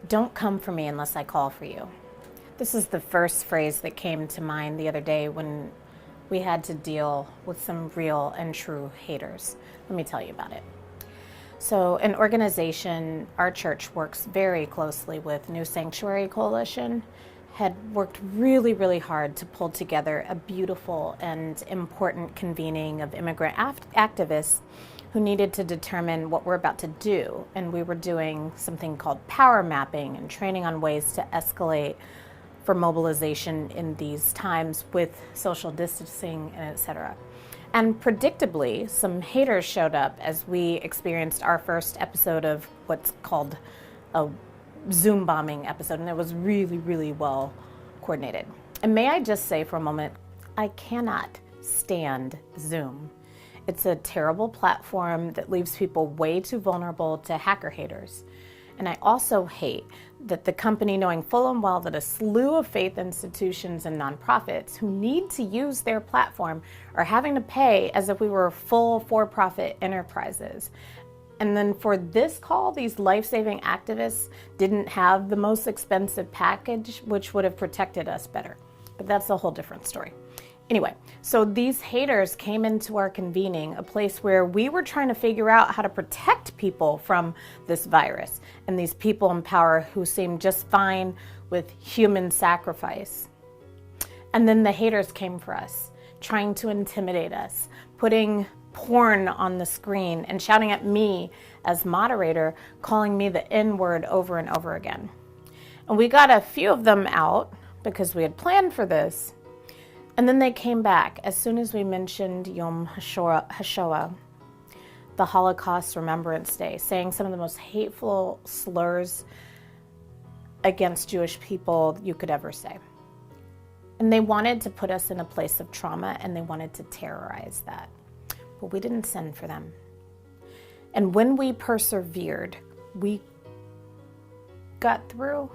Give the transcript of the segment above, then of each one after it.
Don't come for me unless I call for you. This is the first phrase that came to mind the other day when we had to deal with some real and true haters. Let me tell you about it. So an organization, our church works very closely with New Sanctuary Coalition, had worked really, really hard to pull together a beautiful and important convening of immigrant activists who needed to determine what we're about to do. And we were doing something called power mapping and training on ways to escalate for mobilization in these times with social distancing and et cetera. And predictably, some haters showed up as we experienced our first episode of what's called a Zoom bombing episode, and it was really, really well coordinated. And may I just say for a moment, I cannot stand Zoom. It's a terrible platform that leaves people way too vulnerable to hacker haters. And I also hate that the company, knowing full and well that a slew of faith institutions and nonprofits who need to use their platform are having to pay as if we were full for-profit enterprises. And then for this call, these life-saving activists didn't have the most expensive package, which would have protected us better. But that's a whole different story. Anyway, so these haters came into our convening, a place where we were trying to figure out how to protect people from this virus, and these people in power who seemed just fine with human sacrifice. And then the haters came for us, trying to intimidate us, putting porn on the screen and shouting at me as moderator, calling me the N-word over and over again. And we got a few of them out because we had planned for this. And then they came back as soon as we mentioned Yom HaShoah, the Holocaust Remembrance Day, saying some of the most hateful slurs against Jewish people you could ever say. And they wanted to put us in a place of trauma, and they wanted to terrorize that. But we didn't send for them. And when we persevered, we got through,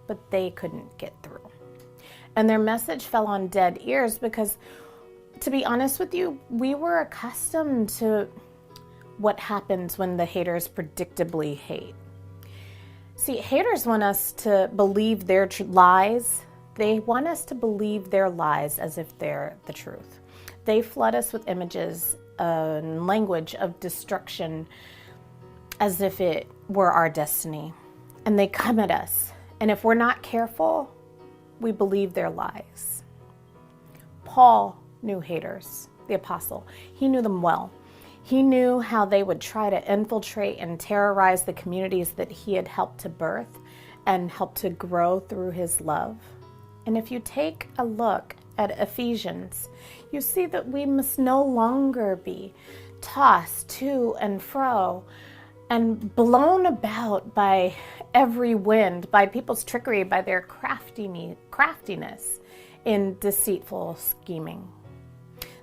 but they couldn't get through. And their message fell on dead ears because, to be honest with you, we were accustomed to what happens when the haters predictably hate. See, haters want us to believe their lies. They want us to believe their lies as if they're the truth. They flood us with images and language of destruction as if it were our destiny. And they come at us. And if we're not careful, we believe their lies. Paul knew haters, the apostle. He knew them well. He knew how they would try to infiltrate and terrorize the communities that he had helped to birth and helped to grow through his love. And if you take a look at Ephesians, you see that we must no longer be tossed to and fro and blown about by every wind, by people's trickery, by their craftiness in deceitful scheming.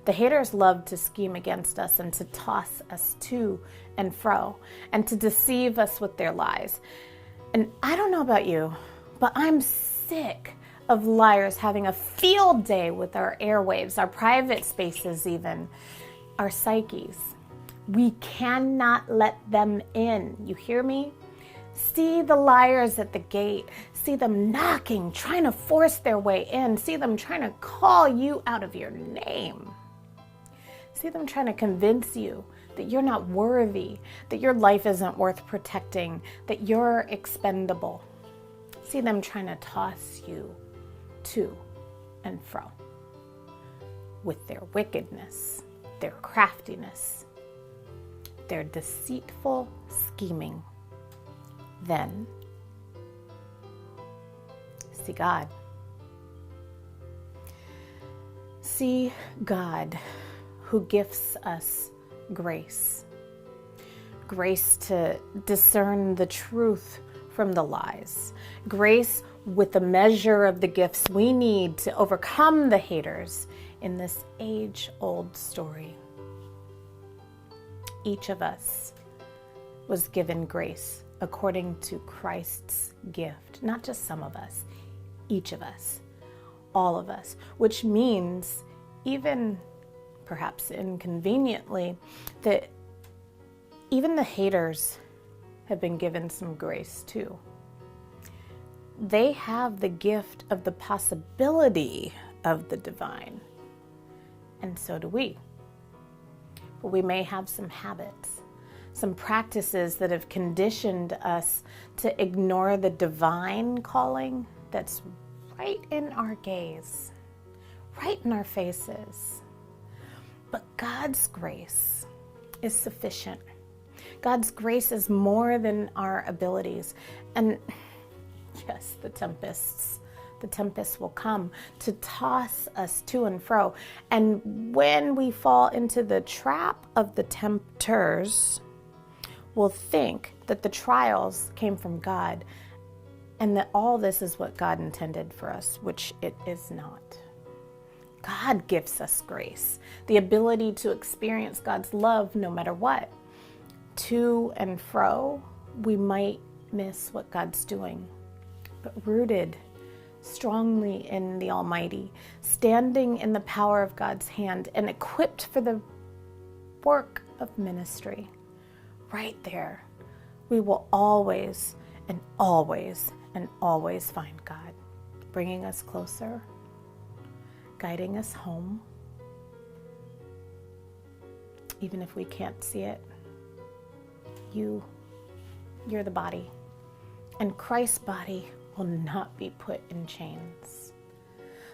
The haters love to scheme against us and to toss us to and fro and to deceive us with their lies. And I don't know about you, but I'm sick of liars having a field day with our airwaves, our private spaces even, our psyches. We cannot let them in. You hear me? See the liars at the gate. See them knocking, trying to force their way in. See them trying to call you out of your name. See them trying to convince you that you're not worthy, that your life isn't worth protecting, that you're expendable. See them trying to toss you to and fro with their wickedness, their craftiness, their deceitful scheming. Then see God. See God who gifts us grace. Grace to discern the truth from the lies. Grace with the measure of the gifts we need to overcome the haters in this age-old story. Each of us was given grace according to Christ's gift. Not just some of us, each of us, all of us, which means, even perhaps inconveniently, that even the haters have been given some grace too. they have the gift of the possibility of the divine, and so do we. But we may have some habits, some practices that have conditioned us to ignore the divine calling that's right in our gaze, right in our faces. But God's grace is sufficient. God's grace is more than our abilities. And yes, the tempests will come to toss us to and fro. And when we fall into the trap of the tempters, we'll think that the trials came from God and that all this is what God intended for us, which it is not. God gives us grace, the ability to experience God's love no matter what. To and fro, we might miss what God's doing, but rooted strongly in the Almighty, standing in the power of God's hand and equipped for the work of ministry, right there, we will always and always and always find God, bringing us closer, guiding us home, even if we can't see it. You're the body, and Christ's body will not be put in chains.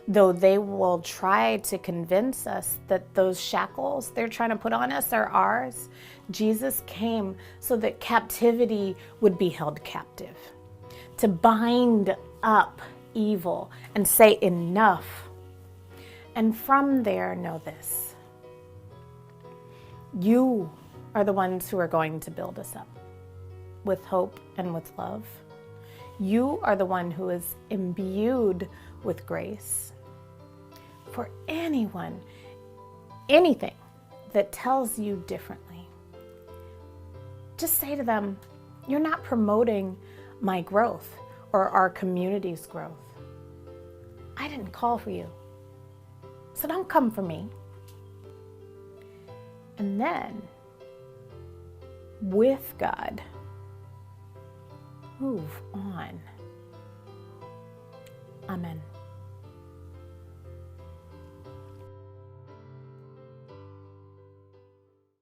Though they will try to convince us that those shackles they're trying to put on us are ours, Jesus came so that captivity would be held captive, to bind up evil and say enough. And from there, know this: you are the ones who are going to build us up with hope and with love. You are the one who is imbued with grace. For anyone, anything that tells you differently, just say to them, you're not promoting my growth or our community's growth. I didn't call for you, so don't come for me. And then, with God, move on. Amen.